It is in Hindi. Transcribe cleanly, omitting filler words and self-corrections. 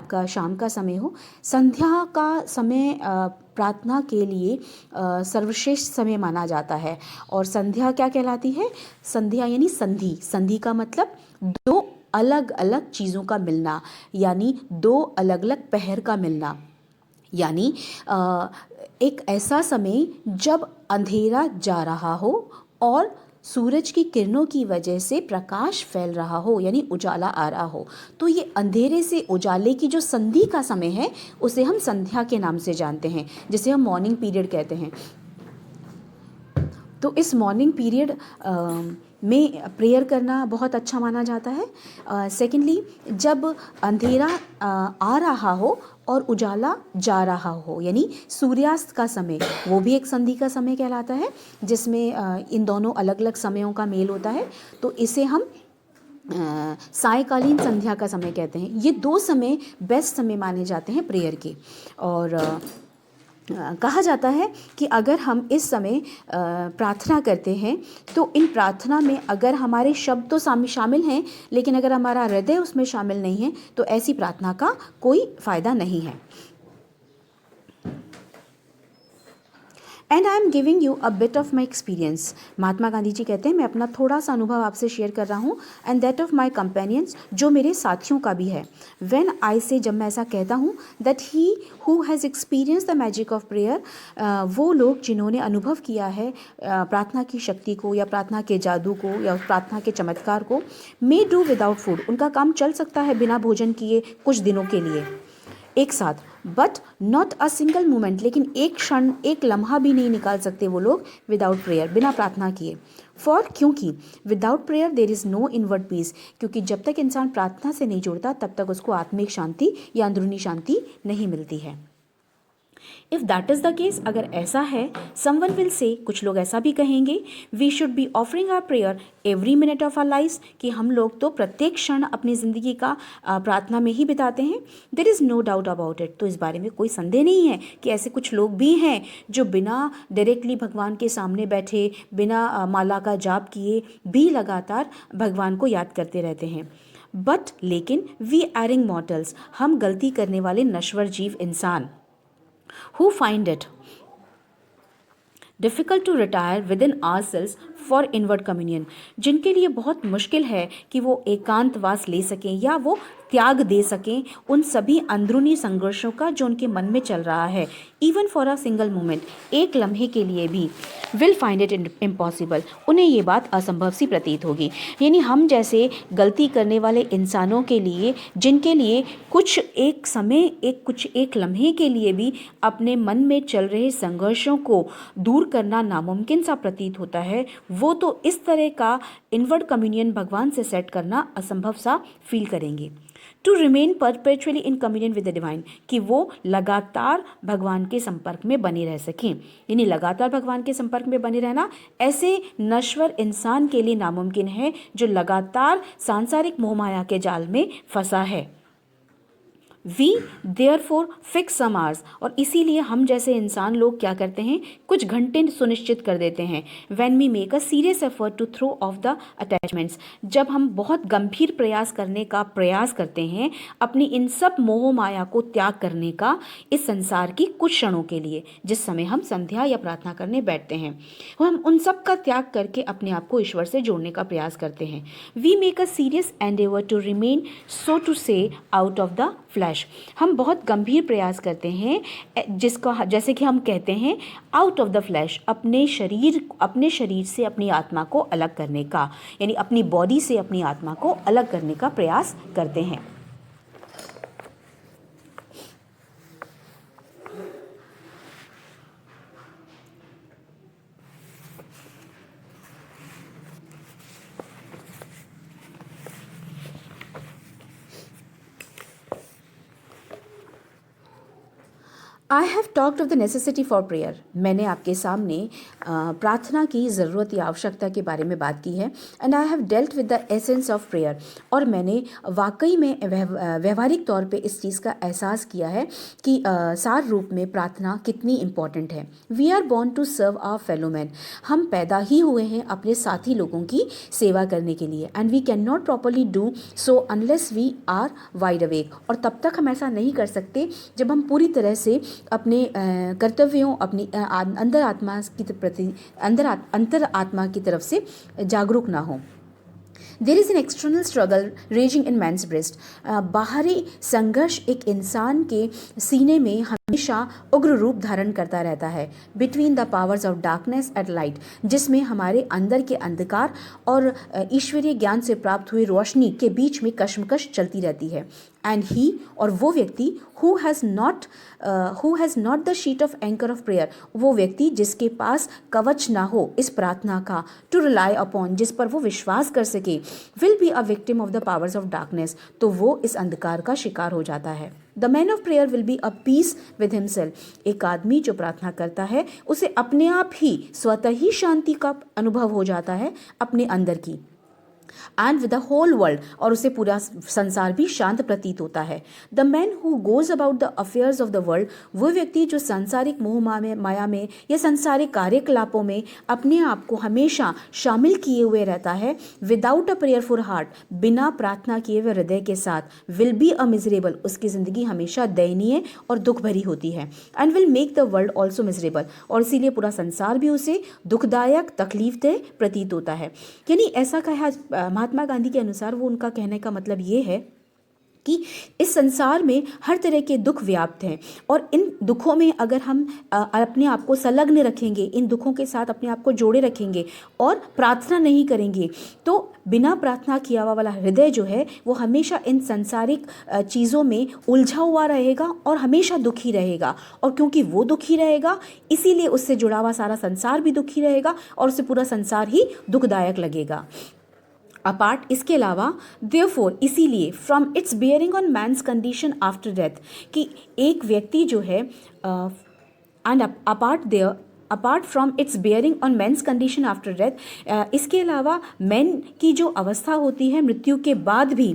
आपका शाम का समय हो। संध्या का समय प्रार्थना के लिए सर्वश्रेष्ठ समय माना जाता है। और संध्या क्या कहलाती है? संध्या यानी संधि। संधि का मतलब दो अलग अलग चीज़ों का मिलना, यानी दो अलग अलग पहर का मिलना, यानी एक ऐसा समय जब अंधेरा जा रहा हो और सूरज की किरणों की वजह से प्रकाश फैल रहा हो, यानी उजाला आ रहा हो। तो ये अंधेरे से उजाले की जो संधि का समय है उसे हम संध्या के नाम से जानते हैं, जिसे हम मॉर्निंग पीरियड कहते हैं। तो इस मॉर्निंग पीरियड में प्रेयर करना बहुत अच्छा माना जाता है। सेकेंडली, जब अंधेरा आ रहा हो और उजाला जा रहा हो, यानी सूर्यास्त का समय, वो भी एक संधि का समय कहलाता है, जिसमें इन दोनों अलग अलग समयों का मेल होता है। तो इसे हम सायकालीन संध्या का समय कहते हैं। ये दो समय बेस्ट समय माने जाते हैं प्रेयर के। और कहा जाता है कि अगर हम इस समय प्रार्थना करते हैं तो इन प्रार्थना में अगर हमारे शब्द तो शामिल हैं, लेकिन अगर हमारा हृदय उसमें शामिल नहीं है तो ऐसी प्रार्थना का कोई फ़ायदा नहीं है। And I am giving you a bit of my experience. Mahatma Gandhi ji कहते हैं मैं अपना थोड़ा सा अनुभव आपसे शेयर कर रहा हूँ, and that of my companions, जो मेरे साथियों का भी है। व्हेन आई से, जब मैं ऐसा कहता हूँ, that he who has experience the magic of prayer, वो लोग जिन्होंने अनुभव किया है प्रार्थना की शक्ति को या प्रार्थना के जादू को या प्रार्थना के चमत्कार को, मे डू विदाउट फूड, उनका काम चल सकता है बिना भोजन किए कुछ दिनों के लिए एक साथ, but not a single moment, लेकिन एक क्षण, एक लम्हा भी नहीं निकाल सकते वो लोग विदाउट प्रेयर, बिना प्रार्थना किए। क्योंकि without prayer there is no inward peace, क्योंकि जब तक इंसान प्रार्थना से नहीं जुड़ता तब तक उसको आत्मिक शांति या अंदरूनी शांति नहीं मिलती है। If that is the case, अगर ऐसा है, समवन विल से, कुछ लोग ऐसा भी कहेंगे, we should be offering our prayer every minute of our life, कि हम लोग तो प्रत्येक क्षण अपनी ज़िंदगी का प्रार्थना में ही बिताते हैं। There is no doubt about it, तो इस बारे में कोई संदेह नहीं है कि ऐसे कुछ लोग भी हैं जो बिना डायरेक्टली भगवान के सामने बैठे, बिना माला का जाप किए भी लगातार भगवान को याद करते रहते हैं। बट लेकिन वी एरिंग मॉर्टल्स, हम गलती करने वाले नश्वर जीव इंसान, who find it difficult to retire within ourselves for inward communion, जिनके लिए बहुत मुश्किल है कि वो एकांतवास ले सकें या वो त्याग दे सकें उन सभी अंदरूनी संघर्षों का जो उनके मन में चल रहा है, even for a single moment, एक लम्हे के लिए भी, विल फाइंड इट इम्पॉसिबल, उन्हें ये बात असंभव सी प्रतीत होगी। यानी हम जैसे गलती करने वाले इंसानों के लिए, जिनके लिए कुछ एक समय, एक लम्हे के लिए भी अपने मन में चल रहे संघर्षों को दूर करना नामुमकिन सा प्रतीत होता है, वो तो इस तरह का इनवर्ड कम्युनियन भगवान से सेट करना असंभव सा फील करेंगे। To remain perpetually in communion with the divine, कि वो लगातार भगवान के संपर्क में बने रह सकें, यानी लगातार भगवान के संपर्क में बने रहना ऐसे नश्वर इंसान के लिए नामुमकिन है जो लगातार सांसारिक मोहमाया के जाल में फंसा है। We therefore fix some hours, और इसीलिए हम जैसे इंसान लोग क्या करते हैं, कुछ घंटे सुनिश्चित कर देते हैं। When we make a serious effort to throw off the attachments, जब हम बहुत गंभीर प्रयास करने का प्रयास करते हैं अपनी इन सब मोह माया को त्याग करने का इस संसार की कुछ क्षणों के लिए, जिस समय हम संध्या या प्रार्थना करने बैठते हैं, हम उन सब का त्याग करके अपने आप को ईश्वर से जोड़ने का प्रयास करते हैं। We make a serious endeavour to remain, so to say, out of the flesh, हम बहुत गंभीर प्रयास करते हैं जिसका, जैसे कि हम कहते हैं, आउट ऑफ द फ्लैश, अपने शरीर से अपनी आत्मा को अलग करने का, यानी अपनी बॉडी से अपनी आत्मा को अलग करने का प्रयास करते हैं। I have talked of the necessity for prayer. मैंने आपके सामने प्रार्थना की ज़रूरत या आवश्यकता के बारे में बात की है। And I have dealt with the essence of prayer. और मैंने वाकई में व्यवहारिक तौर पे इस चीज़ का एहसास किया है कि सार रूप में प्रार्थना कितनी इम्पॉर्टेंट है। We are born to serve our fellow man. हम पैदा ही हुए हैं अपने साथी लोगों की सेवा करने के लिए। And we cannot properly do so unless we are wide awake. और तब तक हम ऐसा नहीं कर सकते जब हम पूरी तरह से अपने कर्तव्यों, अपनी अंतर आत्मा की प्रति अंतर आत्मा की तरफ से जागरूक ना हो। There is an external struggle raising in men's breast. बाहरी संघर्ष एक इंसान के सीने में हमेशा उग्र रूप धारण करता रहता है। Between the powers of darkness and light, जिसमें हमारे अंदर के अंधकार और ईश्वरीय ज्ञान से प्राप्त हुई रोशनी के बीच में कशमकश चलती रहती है। एंड ही, और वो व्यक्ति who has not the sheet of anchor of prayer, वो व्यक्ति जिसके पास कवच ना हो इस प्रार्थना का, टू रिलाई अपॉन, जिस पर वो विश्वास कर सके, will be a victim of the powers of darkness, तो वो इस अंधकार का शिकार हो जाता है। The man of prayer will be a peace with himself. एक आदमी जो प्रार्थना करता है उसे अपने आप ही स्वतः ही शांति का अनुभव हो जाता है अपने अंदर की। And with the whole world, और उसे पूरा संसार भी शांत प्रतीत होता है। The man who goes about the affairs of the world, वो व्यक्ति जो सांसारिक मोह माया में या सांसारिक कार्यकलापों में अपने आप को हमेशा शामिल किए हुए रहता है, विदाउट अ प्रेयरफुल हार्ट, बिना प्रार्थना किए हुए हृदय के साथ, विल बी अ मिजरेबल, उसकी ज़िंदगी हमेशा दयनीय और दुख भरी होती है। And will make the world also miserable, और इसीलिए पूरा संसार भी उसे दुखदायक, तकलीफदेह प्रतीत होता है। यानी ऐसा कहा महात्मा गांधी के अनुसार, वो उनका कहने का मतलब ये है कि इस संसार में हर तरह के दुख व्याप्त हैं, और इन दुखों में अगर हम अपने आप को संलग्न रखेंगे, इन दुखों के साथ अपने आप को जोड़े रखेंगे और प्रार्थना नहीं करेंगे, तो बिना प्रार्थना किया हुआ वाला हृदय जो है वो हमेशा इन सांसारिक चीज़ों में उलझा हुआ रहेगा और हमेशा दुखी रहेगा। और क्योंकि वो दुखी रहेगा, इसीलिए उससे जुड़ा हुआ सारा संसार भी दुखी रहेगा और उसे पूरा संसार ही दुखदायक लगेगा। अपार्ट, इसके अलावा, देयरफॉर, इसीलिए, from its bearing on man's condition after death, कि एक व्यक्ति जो है and apart from its bearing on man's condition after death, इसके अलावा मैन की जो अवस्था होती है मृत्यु के बाद भी,